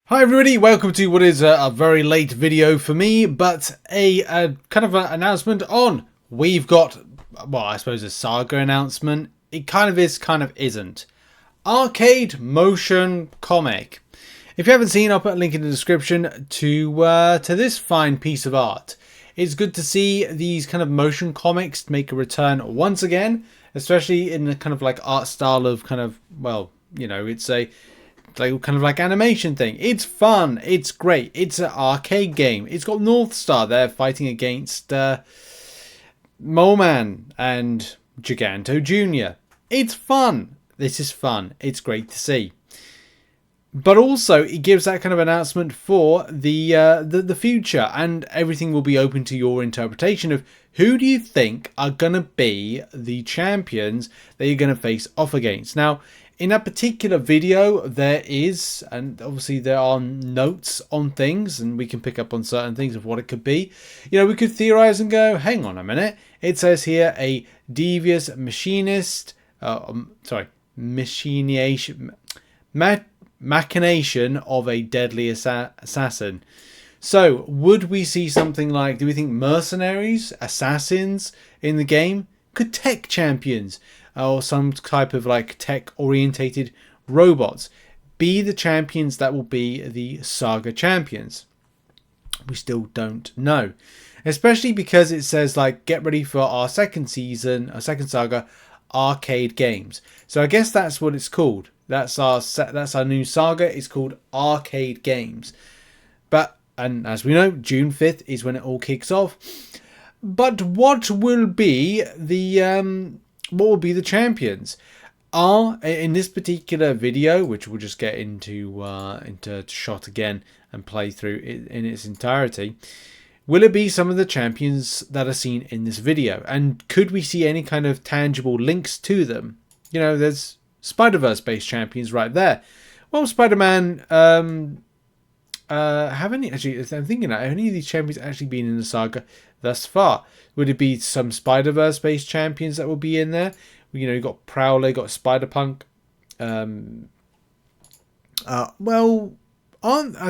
Hi everybody, welcome to what is a very late video for me, but a kind of an announcement on, we've got, well, I suppose a Saga announcement. It kind of is, kind of isn't. Arcade motion comic. If you haven't seen, I'll put a link in the description to this fine piece of art. It's good to see these kind of motion comics make a return once again, especially in the kind of like art style of kind of, well, you know, it's a like kind of like animation thing. It's fun. It's great. It's an arcade game. It's got North Star there fighting against Mole Man and Giganto Jr. It's fun. This is fun. It's great to see. But also, it gives that kind of announcement for the future, and everything will be open to your interpretation of who do you think are going to be the champions that you're going to face off against. Now, in that particular video, there is, and obviously there are notes on things, and we can pick up on certain things of what it could be. You know, we could theorize and go, hang on a minute. It says here a devious machinist, machination of a deadly assassin. So, would we see something like, do we think mercenaries, assassins in the game? Could tech champions or some type of like tech orientated robots be the champions that will be the Saga champions? We still don't know, especially because it says like get ready for our second season, our second Saga arcade games. So I guess that's what it's called. That's our new Saga. It's called Arcade Games. But, and as we know, June 5th is when it all kicks off. But what will be the champions? Are in this particular video, which we'll just get into shot again and play through it in its entirety, will it be some of the champions that are seen in this video? And could we see any kind of tangible links to them? You know, there's Spider-Verse based champions right there. Well, Spider-Man, have any, actually, I'm thinking, have any of these champions actually been in the Saga thus far? Would it be some Spider-Verse based champions that will be in there? You know, you got Prowler, you got Spider-Punk. I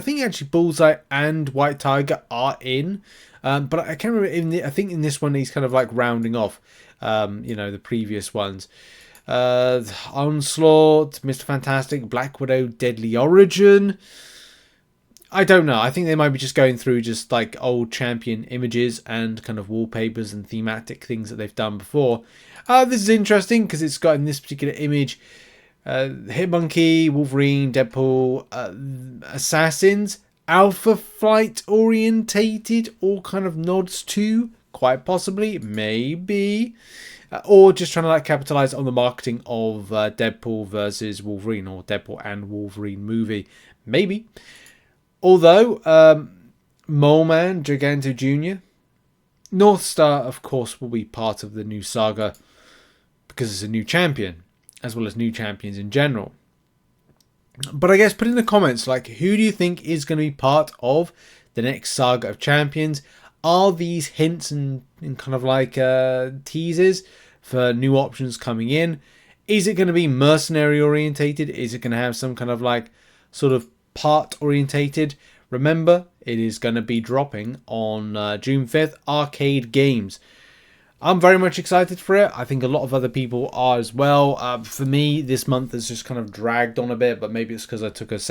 think actually Bullseye and White Tiger are in. But I can't remember, I think in this one he's kind of like rounding off, you know, the previous ones. Onslaught, Mr. Fantastic, Black Widow, Deadly Origin. I don't know. I think they might be just going through just like old champion images and kind of wallpapers and thematic things that they've done before. This is interesting because it's got in this particular image Hitmonkey, Wolverine, Deadpool, Assassins, Alpha Flight orientated, all kind of nods to, quite possibly, maybe. Or just trying to like capitalize on the marketing of Deadpool versus Wolverine, or Deadpool and Wolverine movie, maybe. Although Mole Man, Giganto Jr., North Star, of course, will be part of the new Saga because it's a new champion, as well as new champions in general. But I guess put in the comments, like, who do you think is going to be part of the next Saga of Champions? Are these hints and kind of like teasers for new options coming in? Is it going to be mercenary orientated? Is it going to have some kind of like sort of part orientated? Remember, it is going to be dropping on June 5th, Arcade Games. I'm very much excited for it. I think a lot of other people are as well. For me, this month has just kind of dragged on a bit, but maybe it's because I took a 8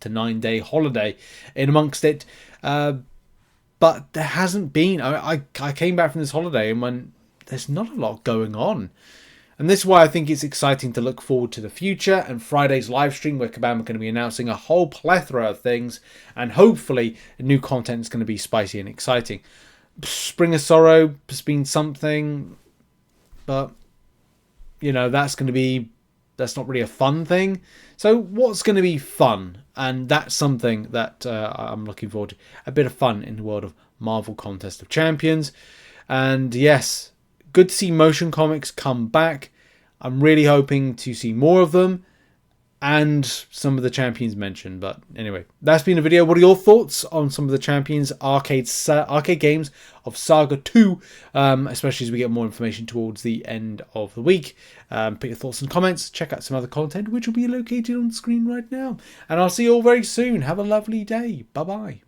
to 9 day holiday in amongst it. But there hasn't been. I came back from this holiday and went, there's not a lot going on. And this is why I think it's exciting to look forward to the future and Friday's live stream where Kabam are going to be announcing a whole plethora of things, and hopefully new content is going to be spicy and exciting. Spring of Sorrow has been something, but you know, that's not really a fun thing. So what's going to be fun? And that's something that I'm looking forward to. A bit of fun in the world of Marvel Contest of Champions. And yes, good to see motion comics come back. I'm really hoping to see more of them. and some of the champions mentioned. But anyway, that's been a video. What are your thoughts on some of the champions arcade games of Saga 2, especially as we get more information towards the end of the week? Put your thoughts and comments. Check out some other content, which will be located on screen right now. And I'll see you all very soon. Have a lovely day. Bye-bye.